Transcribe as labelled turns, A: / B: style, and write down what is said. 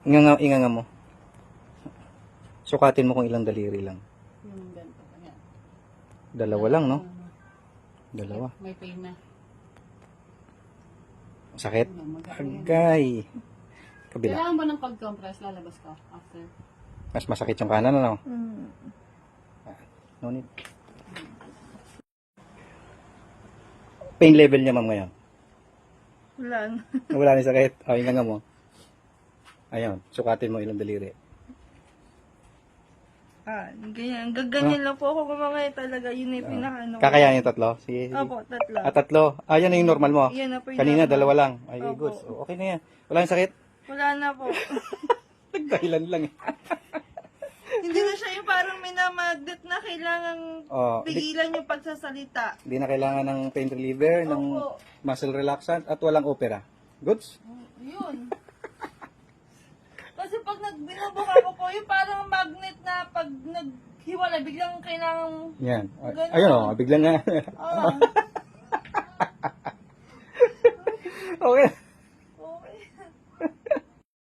A: Inganga mo. Sukatin mo kung ilang daliri lang.
B: Yung ganito. Ayan.
A: Dalawa lang, no? Dalawa.
B: May pain na.
A: Sakit?
B: Magaling.
A: Agay. Kabila.
B: Kailangan ba ng pag-compress? Lalabas ka after?
A: Mas masakit yung kanan, ano?
C: Mm.
A: No need. Pain level niya, ma'am, ngayon.
C: Wala na.
A: Wala na sakit. O, inganga mo. Ayun, sukatin mo ilang daliri.
C: Ganyan. Gaganyan lang po ako kumangay talaga. Yun na yung pinakaano.
A: Kakayanin yung tatlo? Sige.
C: Opo, tatlo.
A: Tatlo. Yan na yung normal mo.
C: Yan na po yung
A: Kanina,
C: normal.
A: dalawa lang. Ay,
C: Opo.
A: good. So, okay na yan. Wala nang sakit?
C: Wala na po.
A: Nagdahilan lang eh.
C: Hindi na siya yung parang minamagnet na kailangang pigilan yung pagsasalita.
A: Hindi na kailangan ng pain reliever, ng
C: Opo.
A: muscle relaxant, at walang opera. Goods?
C: Yun. Kasi pag binubuka ko po, yung parang magnet na pag naghiwalay, biglang kailangang...
A: Yan.
C: Ganun.
A: Ayun o, biglang nga.
C: Oh,
A: Okay.